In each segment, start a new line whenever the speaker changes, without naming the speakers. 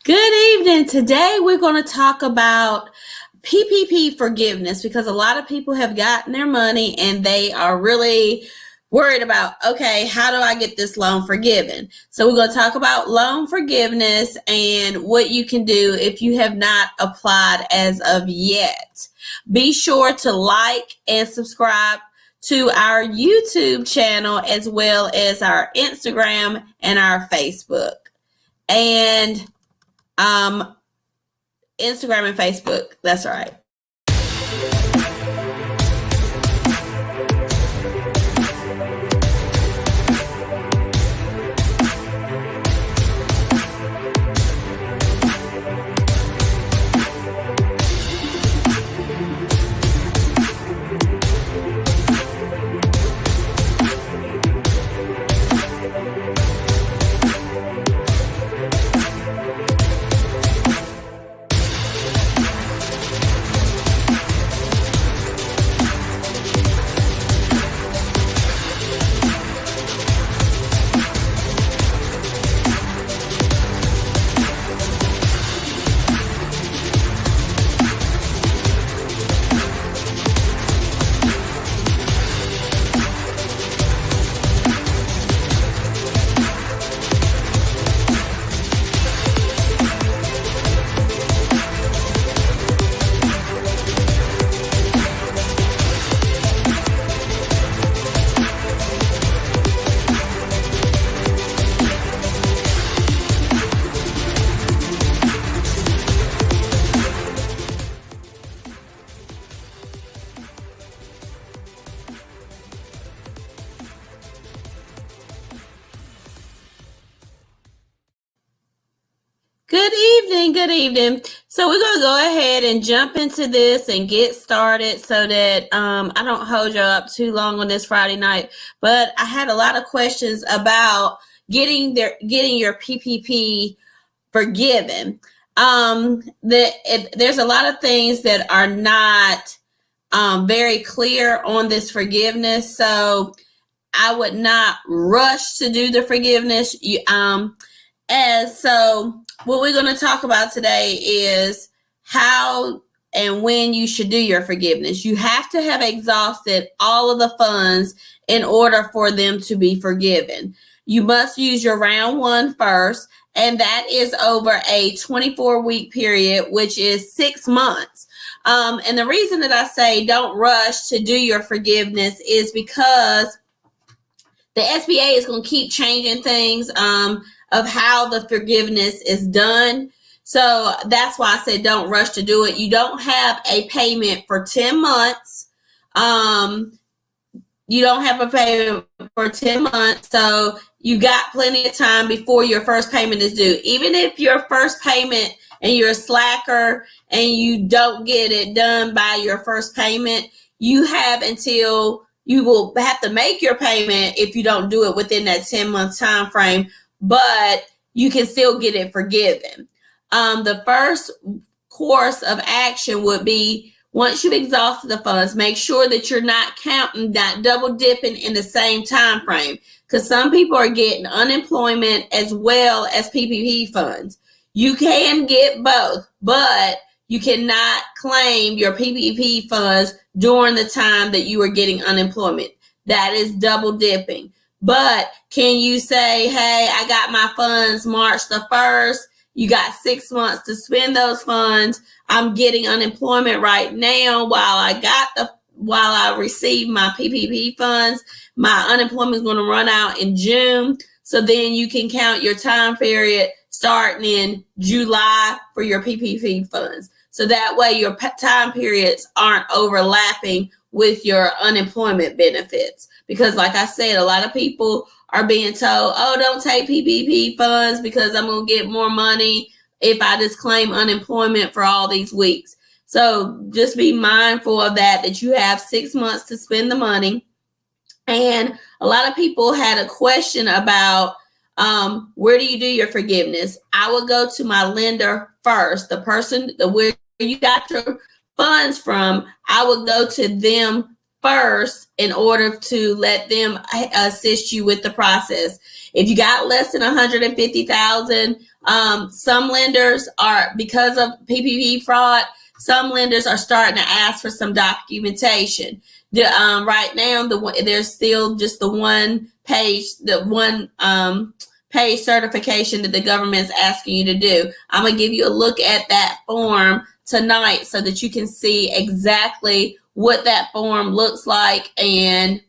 Good evening. Today we're going to talk about PPP forgiveness because a lot of people have gotten their money and they are really worried about, okay, how do I get this loan forgiven? So we're going to talk about loan forgiveness and what you can do if you have not applied as of yet. Be sure to like and subscribe to our YouTube channel as well as our Instagram and our Facebook. And Instagram and Facebook. That's right. Good evening. So we're going to go ahead and jump into this and get started so that I don't hold you up too long on this Friday night. But I had a lot of questions about getting your PPP forgiven. There's a lot of things that are not very clear on this forgiveness. So I would not rush to do the forgiveness. So what we're going to talk about today is how and when you should do your forgiveness. You have to have exhausted all of the funds in order for them to be forgiven. You must use your round one first, and that is over a 24-week period, which is 6 months. And the reason that I say don't rush to do your forgiveness is because the SBA is going to keep changing things of how the forgiveness is done. So that's why I said don't rush to do it. You don't have a payment for 10 months. You don't have a payment for 10 months. So you got plenty of time before your first payment is due. Even if your first payment and you're a slacker and you don't get it done by your first payment, you have until you will have to make your payment if you don't do it within that 10-month time frame, but you can still get it forgiven. The first course of action would be, once you've exhausted the funds, make sure that you're not counting, not double dipping in the same time frame, because some people are getting unemployment as well as PPP funds. You can get both, but you cannot claim your PPP funds during the time that you are getting unemployment. That is double dipping. But can you say, hey, I got my funds March the 1st. You got 6 months to spend those funds. I'm getting unemployment right now while I receive my PPP funds. My unemployment is going to run out in June. So then you can count your time period starting in July for your PPP funds. So that way your time periods aren't overlapping with your unemployment benefits. Because like I said, a lot of people are being told, oh, don't take PPP funds because I'm going to get more money if I just claim unemployment for all these weeks. So just be mindful of that you have 6 months to spend the money. And a lot of people had a question about where do you do your forgiveness? I would go to my lender first, the person where you got your funds from. I would go to them first in order to let them assist you with the process. If you got less than 150,000, some lenders are, because of PPP fraud, some lenders are starting to ask for some documentation. Right now, there's still just the one page certification that the government is asking you to do. I'm going to give you a look at that form tonight so that you can see exactly what that form looks like and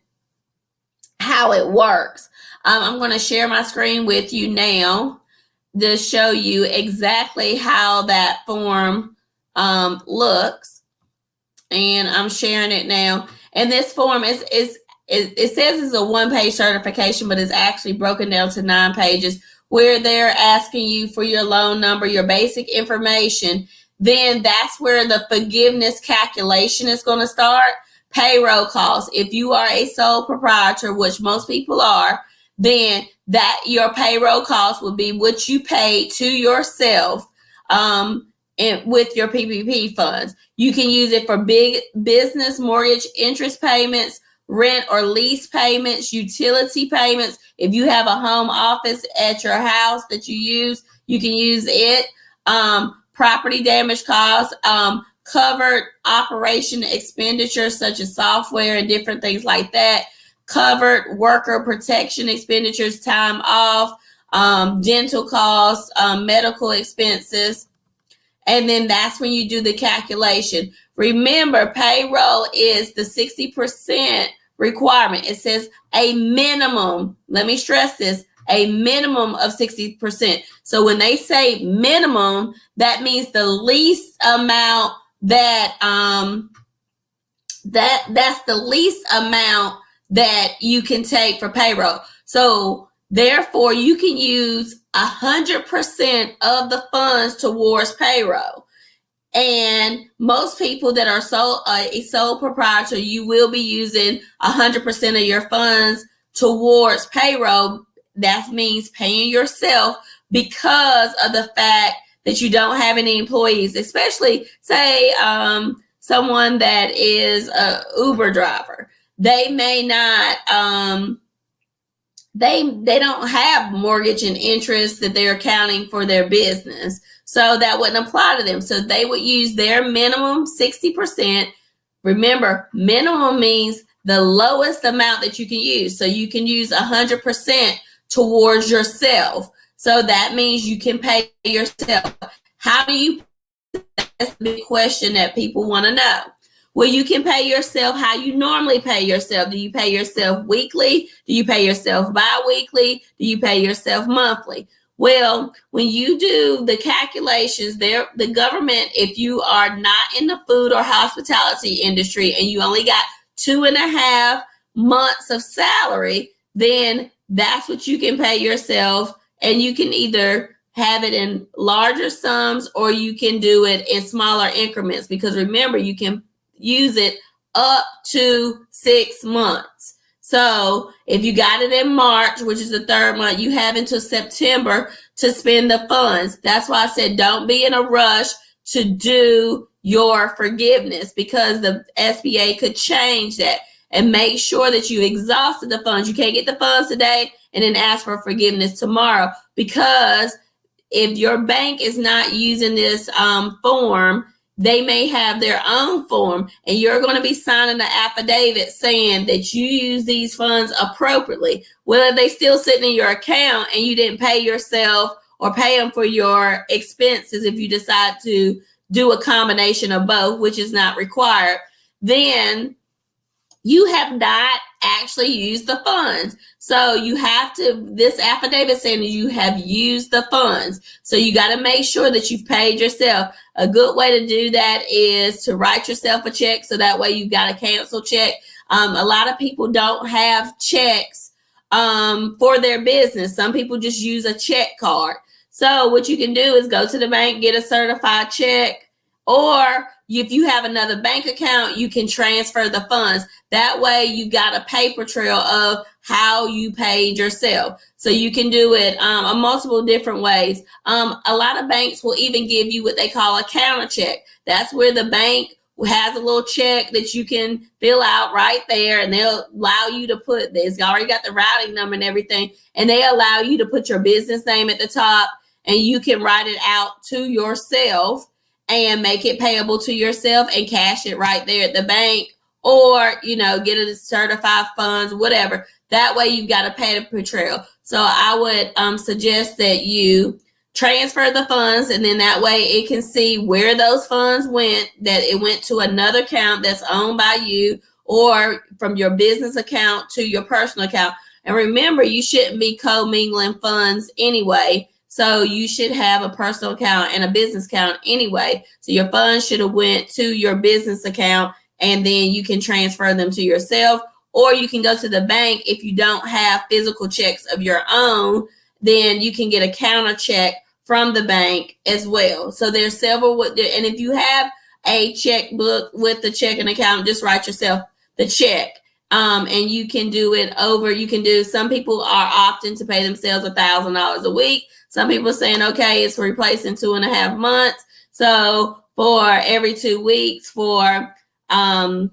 how it works. I'm going to share my screen with you now to show you exactly how that form looks. And I'm sharing it now. And this form it says it's a one-page certification, but it's actually broken down to 9 pages where they're asking you for your loan number, your basic information. Then that's where the forgiveness calculation is going to start. Payroll costs. If you are a sole proprietor, which most people are, then that your payroll costs would be what you pay to yourself and with your PPP funds. You can use it for big business mortgage interest payments, rent or lease payments, utility payments. If you have a home office at your house that you use, you can use it. Property damage costs, covered operation expenditures such as software and different things like that, covered worker protection expenditures, time off, dental costs, medical expenses. And then that's when you do the calculation. Remember, payroll is the 60% requirement. It says a minimum, let me stress this, a minimum of 60%. So when they say minimum, that means the least amount that that's the least amount that you can take for payroll. So therefore, you can use 100% of the funds towards payroll. And most people that are a sole proprietor, you will be using 100% of your funds towards payroll. That means paying yourself because of the fact that you don't have any employees, especially say someone that is a Uber driver. They may not, they don't have mortgage and interest that they're accounting for their business. So that wouldn't apply to them. So they would use their minimum 60%. Remember, minimum means the lowest amount that you can use. So you can use 100% towards yourself. So that means you can pay yourself. How do you? That's the big question that people want to know. Well, you can pay yourself how you normally pay yourself. Do you pay yourself weekly? Do you pay yourself bi-weekly? Do you pay yourself monthly? Well, when you do the calculations there, the government, if you are not in the food or hospitality industry and you only got 2.5 months of salary, then that's what you can pay yourself. And you can either have it in larger sums or you can do it in smaller increments, because remember, you can use it up to 6 months. So if you got it in March, which is the 3rd month, you have until September to spend the funds. That's why I said don't be in a rush to do your forgiveness, because the SBA could change that. And make sure that you exhausted the funds. You can't get the funds today and then ask for forgiveness tomorrow, because if your bank is not using this form, they may have their own form, and you're going to be signing the affidavit saying that you use these funds appropriately. Whether they still sitting in your account and you didn't pay yourself or pay them for your expenses, if you decide to do a combination of both, which is not required, then you have not actually used the funds. So you have to, this affidavit saying you have used the funds. So you got to make sure that you've paid yourself. A good way to do that is to write yourself a check. So that way you've got a cancel check. A lot of people don't have checks for their business. Some people just use a check card. So what you can do is go to the bank, get a certified check, or if you have another bank account, you can transfer the funds. That way you got a paper trail of how you paid yourself. So you can do it in multiple different ways. A lot of banks will even give you what they call a counter check. That's where the bank has a little check that you can fill out right there, and they'll allow you to put this. Already got the routing number and everything, and they allow you to put your business name at the top, and you can write it out to yourself and make it payable to yourself and cash it right there at the bank, or get it certified funds, whatever. That way you've got a paper trail. So I would suggest that you transfer the funds, and then that way it can see where those funds went, that it went to another account that's owned by you, or from your business account to your personal account. And remember, you shouldn't be commingling funds anyway. So you should have a personal account and a business account anyway. So your funds should have went to your business account, and then you can transfer them to yourself, or you can go to the bank. If you don't have physical checks of your own, then you can get a counter check from the bank as well. So there's several, and if you have a checkbook with the checking account, just write yourself the check. And you can do it over. Some people are opting to pay themselves $1,000 a week. Some people are saying, okay, it's replacing 2.5 months. So for every 2 weeks, for a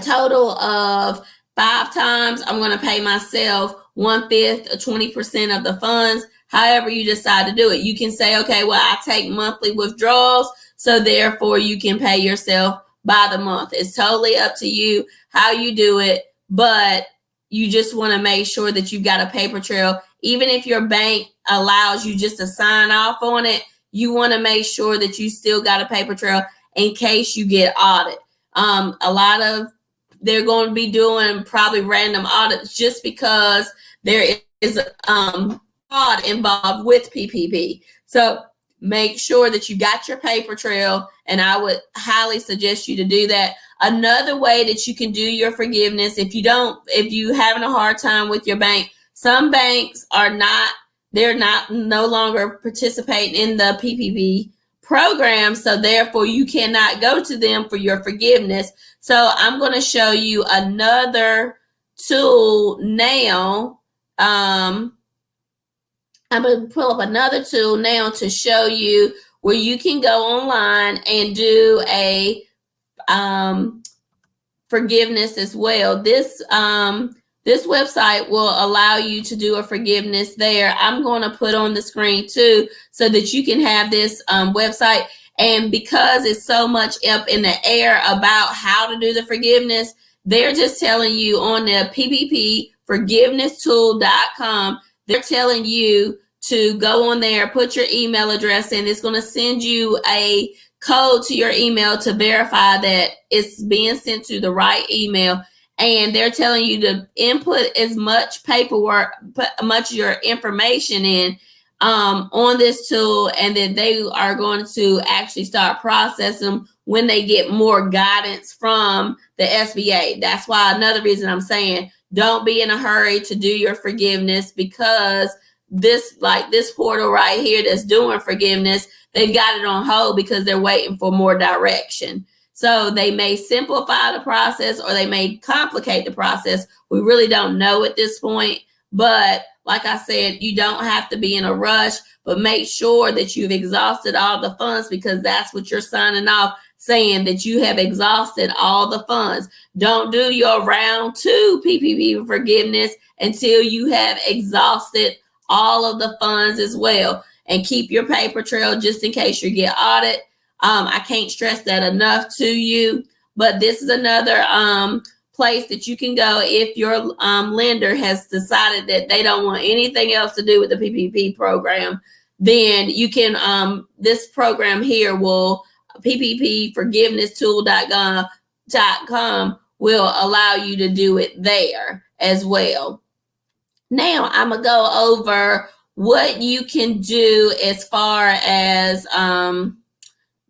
total of 5 times, I'm going to pay myself 1/5 or 20% of the funds. However you decide to do it. You can say, okay, well, I take monthly withdrawals, so therefore you can pay yourself by the month. It's totally up to you how you do it, but you just want to make sure that you've got a paper trail. Even if your bank allows you just to sign off on it, you want to make sure that you still got a paper trail in case you get audited. They're going to be doing probably random audits just because there is fraud involved with PPP. So make sure that you got your paper trail, and I would highly suggest you to do that. Another way that you can do your forgiveness, if you having a hard time with your bank, some banks no longer participating in the PPP program, so therefore you cannot go to them for your forgiveness. So I'm going to show you another tool now. I'm going to pull up another tool now to show you where you can go online and do a forgiveness as well. This website will allow you to do a forgiveness there. I'm going to put on the screen too, so that you can have this website. And because it's so much up in the air about how to do the forgiveness, they're just telling you on the ppforgivenesstool.com, they're telling you to go on there, put your email address in. It's going to send you a code to your email to verify that it's being sent to the right email. And they're telling you to input as much paperwork, put much of your information in on this tool, and then they are going to actually start processing them when they get more guidance from the SBA. That's why another reason I'm saying don't be in a hurry to do your forgiveness, because this portal right here that's doing forgiveness, they've got it on hold because they're waiting for more direction. So they may simplify the process or they may complicate the process. We really don't know at this point. But like I said, you don't have to be in a rush, but make sure that you've exhausted all the funds, because that's what you're signing off, saying that you have exhausted all the funds. Don't do your round 2 PPP forgiveness until you have exhausted all of the funds as well. And keep your paper trail just in case you get audited. I can't stress that enough to you, but this is another place that you can go if your lender has decided that they don't want anything else to do with the PPP program. Then you can, this program here will, ppforgivenesstool.com will allow you to do it there as well. Now I'm going to go over what you can do as far as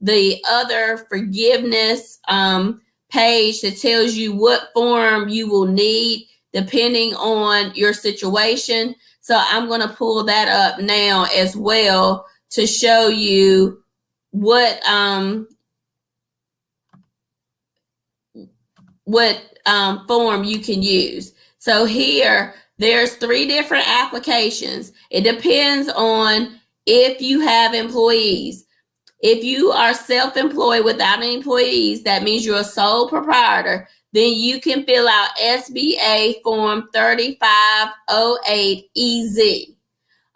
the other forgiveness page that tells you what form you will need depending on your situation. So I'm going to pull that up now as well to show you what form you can use. So here, there's 3 different applications. It depends on if you have employees. If you are self-employed without any employees, that means you're a sole proprietor, then you can fill out SBA Form 3508EZ.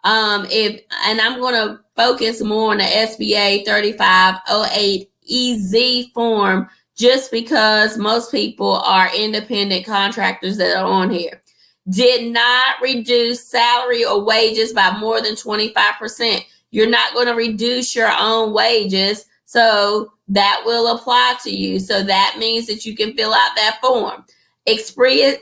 And I'm going to focus more on the SBA 3508EZ form just because most people are independent contractors that are on here. Did not reduce salary or wages by more than 25%. You're not going to reduce your own wages, so that will apply to you. So that means that you can fill out that form. Experience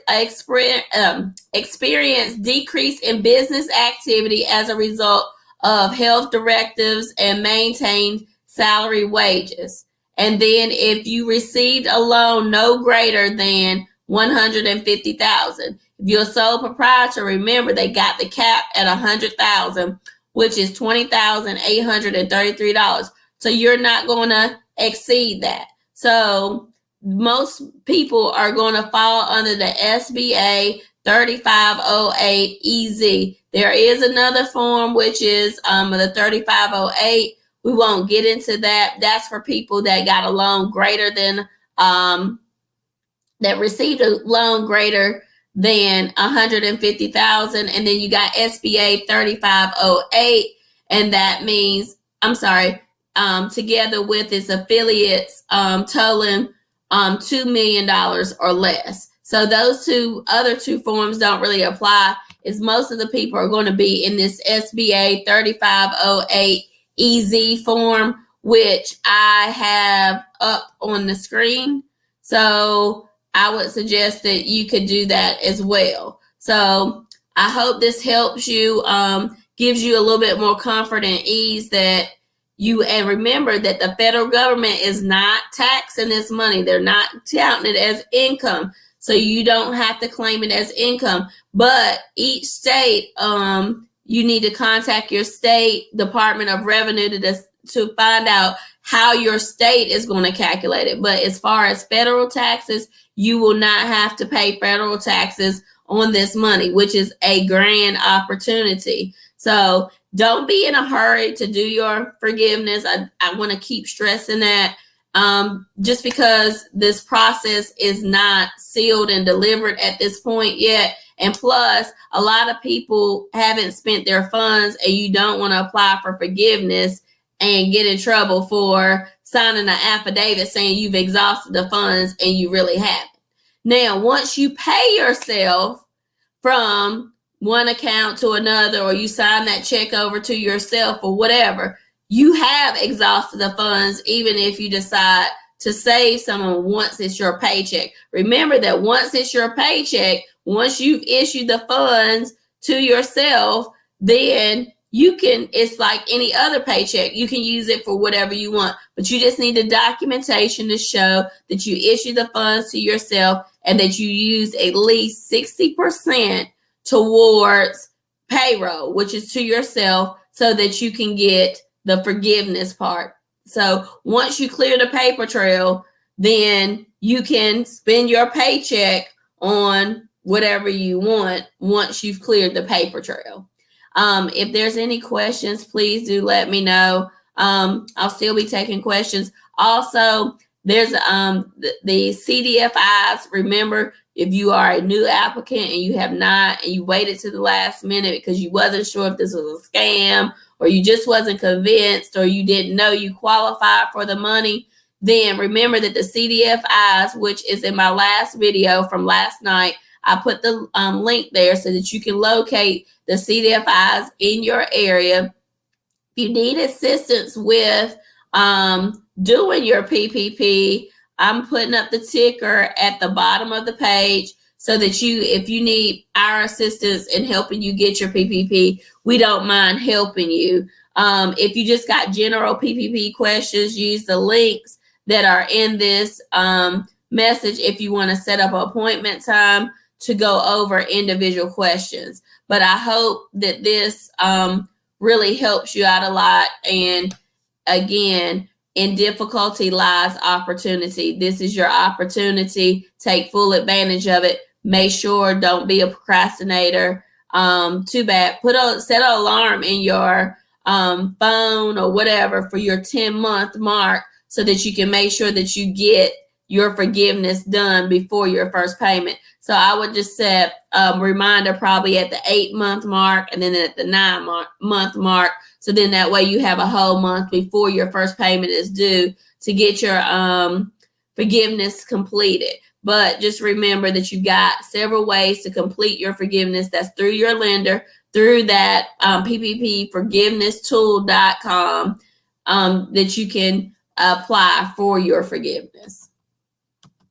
decrease in business activity as a result of health directives and maintained salary wages. And then if you received a loan no greater than $150,000. If you're a sole proprietor, remember they got the cap at $100,000, which is $20,833. So you're not going to exceed that. So most people are going to fall under the SBA 3508EZ. There is another form, which is the 3508. We won't get into that. That's for people that got a loan greater than, that received a loan greater than 150,000. And then you got SBA 3508, and that means, together with its affiliates, totaling $2 million or less. So those other two forms don't really apply, as most of the people are going to be in this SBA 3508EZ form, which I have up on the screen. So I would suggest that you could do that as well. So I hope this helps you, gives you a little bit more comfort and ease that and remember that the federal government is not taxing this money. They're not counting it as income. So you don't have to claim it as income. But each state, you need to contact your state Department of Revenue to find out how your state is going to calculate it. But as far as federal taxes, you will not have to pay federal taxes on this money, which is a grand opportunity. So don't be in a hurry to do your forgiveness. I want to keep stressing that. Just because this process is not sealed and delivered at this point yet. And plus, a lot of people haven't spent their funds, and you don't want to apply for forgiveness and get in trouble for signing an affidavit saying you've exhausted the funds and you really haven't. Now, once you pay yourself from one account to another, or you sign that check over to yourself or whatever, you have exhausted the funds, even if you decide to save someone once it's your paycheck. Remember that once it's your paycheck, once you've issued the funds to yourself, then you can, it's like any other paycheck. You can use it for whatever you want, but you just need the documentation to show that you issue the funds to yourself and that you use at least 60% towards payroll, which is to yourself, so that you can get the forgiveness part. So once you clear the paper trail, then you can spend your paycheck on whatever you want once you've cleared the paper trail. If there's any questions, please do let me know. I'll still be taking questions. Also, there's the CDFIs. Remember, if you are a new applicant and you have not, and you waited to the last minute because you wasn't sure if this was a scam, or you just wasn't convinced, or you didn't know you qualified for the money, then remember that the CDFIs, which is in my last video from last night, I put the link there so that you can locate the CDFIs in your area. If you need assistance with doing your PPP, I'm putting up the ticker at the bottom of the page so that if you need our assistance in helping you get your PPP, we don't mind helping you. If you just got general PPP questions, use the links that are in this message if you want to set up an appointment time to go over individual questions. But I hope that this really helps you out a lot. And again, in difficulty lies opportunity. This is your opportunity. Take full advantage of it. Make sure, don't be a procrastinator. Too bad. Set an alarm in your phone or whatever for your 10-month mark, so that you can make sure that you get your forgiveness done before your first payment. So I would just set a reminder probably at the 8-month mark and then at the 9-month mark. So then that way you have a whole month before your first payment is due to get your forgiveness completed. But just remember that you've got several ways to complete your forgiveness. That's through your lender, through that PPPforgivenesstool.com that you can apply for your forgiveness.